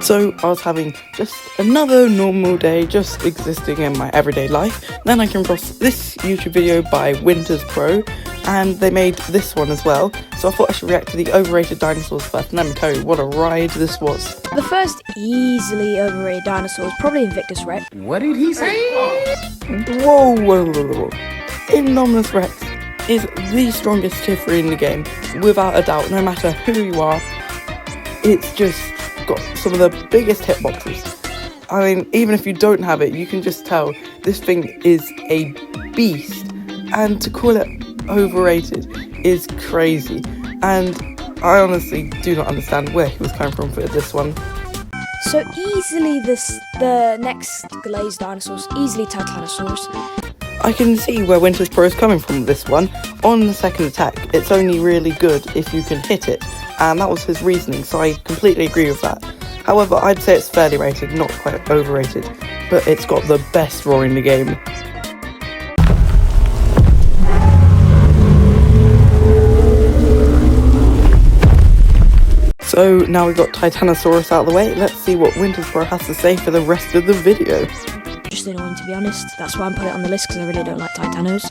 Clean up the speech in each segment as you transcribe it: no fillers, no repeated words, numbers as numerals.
So I was having just another normal day, just existing in my everyday life. Then I came across this YouTube video by Winters Pro, and they made this one as well. So I thought I should react to the overrated dinosaurs first, and let me tell you what a ride this was. The first easily overrated dinosaur is probably Invictus Rex. What did he say? Whoa, whoa, whoa, whoa. Indominus Rex is the strongest tier 3 in the game, without a doubt. No matter who you are, it's just got some of the biggest hitboxes. I mean, even if you don't have it, you can just tell this thing is a beast, and to call it overrated is crazy. And I honestly do not understand where he was coming from for this one. So easily the next glazed dinosaurs, easily Titanosaurus. I can see where Winters Pro is coming from with this one. On the second attack, it's only really good if you can hit it, and that was his reasoning, so I completely agree with that. However, I'd say it's fairly rated, not quite overrated, but it's got the best roar in the game. So now we've got Titanosaurus out of the way, let's see what Winters Pro has to say for the rest of the video. Just annoying, to be honest. That's why I put it on the list, because I really don't like Titanos.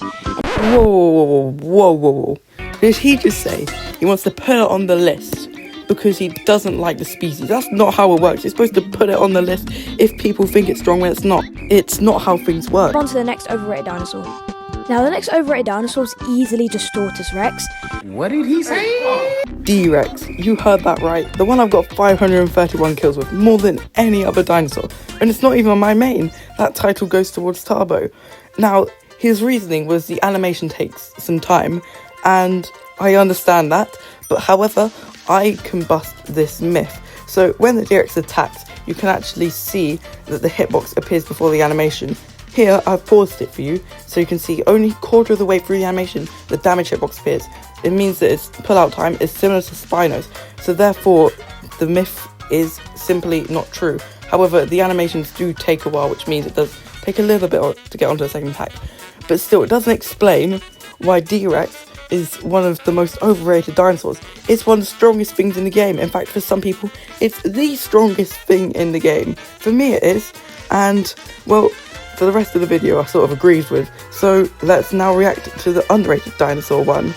Whoa, whoa, whoa, whoa, whoa. Did he just say he wants to put it on the list because he doesn't like the species? That's not how it works. You're supposed to put it on the list if people think it's strong when it's not. It's not how things work. On to the next overrated dinosaur. Now, the next overrated dinosaur is easily Distortus Rex. What did he say? D-Rex, you heard that right. The one I've got 531 kills with, more than any other dinosaur. And it's not even my main. That title goes towards Turbo. Now, his reasoning was the animation takes some time, and I understand that. But however, I can bust this myth. So when the D-Rex attacks, you can actually see that the hitbox appears before the animation. Here, I've paused it for you, so you can see only a quarter of the way through the animation, the damage hitbox appears. It means that its pull-out time is similar to Spinos, so therefore, the myth is simply not true. However, the animations do take a while, which means it does take a little bit to get onto the second attack. But still, it doesn't explain why D-Rex is one of the most overrated dinosaurs. It's one of the strongest things in the game. In fact, for some people, it's the strongest thing in the game. For me, it is, and, well, for the rest of the video I sort of agreed with, so let's now react to the underrated dinosaur one.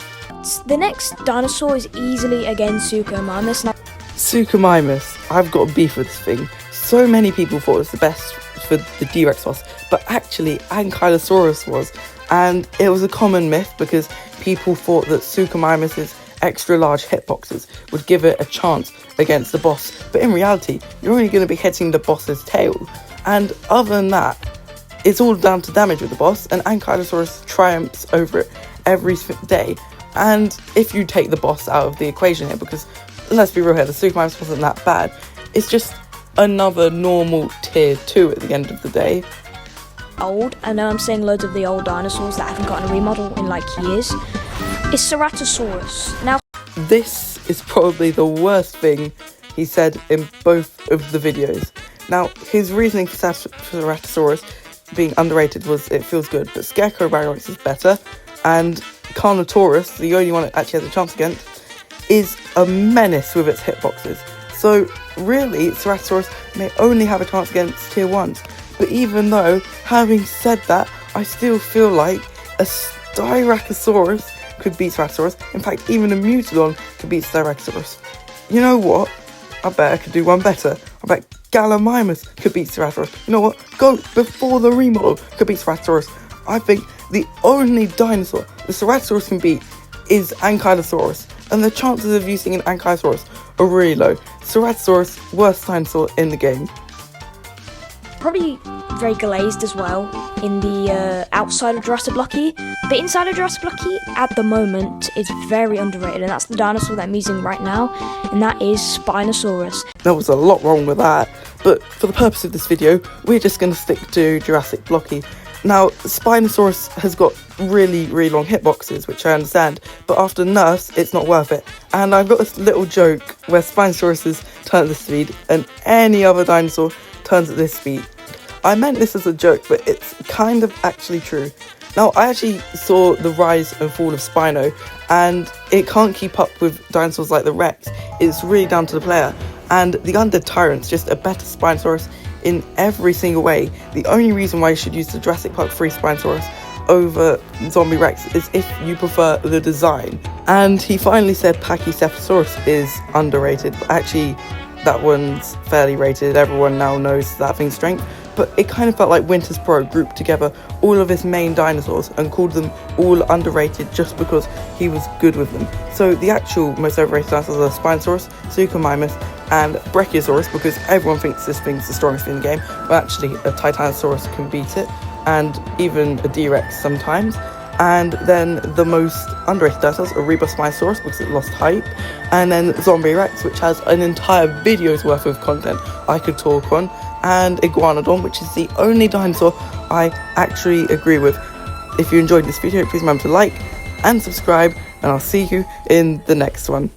The next dinosaur is easily, again, Suchomimus. Suchomimus, I've got a beef with this thing. So many people thought it was the best for the D-Rex was, but actually Ankylosaurus was, and it was a common myth because people thought that Suchomimus's extra large hitboxes would give it a chance against the boss, but in reality, you're only going to be hitting the boss's tail, and other than that, it's all down to damage with the boss, and Ankylosaurus triumphs over it every day. And if you take the boss out of the equation here, because let's be real here, the Suchomimus wasn't that bad, it's just another normal tier 2 at the end of the day. Old, I know I'm saying loads of the old dinosaurs that haven't gotten a remodel in like years, is Ceratosaurus. Now, this is probably the worst thing he said in both of the videos. Now, his reasoning for Ceratosaurus being underrated was it feels good, but Scarecrow is better, and Carnotaurus, the only one it actually has a chance against, is a menace with its hitboxes. So really, Ceratosaurus may only have a chance against tier 1s, but even though, having said that, I still feel like a Styracosaurus could beat Ceratosaurus. In fact, even a Mutilon could beat Styracosaurus. You know what? I bet I could do one better. I bet Gallimimus could beat Ceratosaurus. You know what? Go before the remodel could beat Ceratosaurus. I think the only dinosaur the Ceratosaurus can beat is Ankylosaurus, and the chances of using an Ankylosaurus are really low. Ceratosaurus, worst dinosaur in the game. probably very glazed as well in the outside of Jurassic Blocky. The inside of Jurassic Blocky at the moment is very underrated, and that's the dinosaur that I'm using right now, and that is Spinosaurus. There was a lot wrong with that, but for the purpose of this video, we're just going to stick to Jurassic Blocky. Now, Spinosaurus has got really long hitboxes, which I understand, but after Nurse, it's not worth it. And I've got this little joke where Spinosaurus turn at this speed, and any other dinosaur turns at this speed. I meant this as a joke, but it's kind of actually true. Now, I actually saw the rise and fall of Spino, and it can't keep up with dinosaurs like the Rex. It's really down to the player. And the Undead Tyrant's just a better Spinosaurus in every single way. The only reason why you should use the Jurassic Park 3 Spinosaurus over Zombie Rex is if you prefer the design. And he finally said Pachycephalosaurus is underrated, but actually that one's fairly rated. Everyone now knows that thing's strength, but it kind of felt like Winter's Pro grouped together all of his main dinosaurs and called them all underrated just because he was good with them. So the actual most overrated dinosaurs are Spinosaurus, Suchomimus, and Brachiosaurus, because everyone thinks this thing's the strongest in the game, but actually a Titanosaurus can beat it, and even a D-Rex sometimes. And then the most underrated dinosaurs are Spinosaurus because it lost hype, and then Zombie Rex, which has an entire video's worth of content I could talk on, and Iguanodon, which is the only dinosaur I actually agree with. If you enjoyed this video, please remember to like and subscribe, and I'll see you in the next one.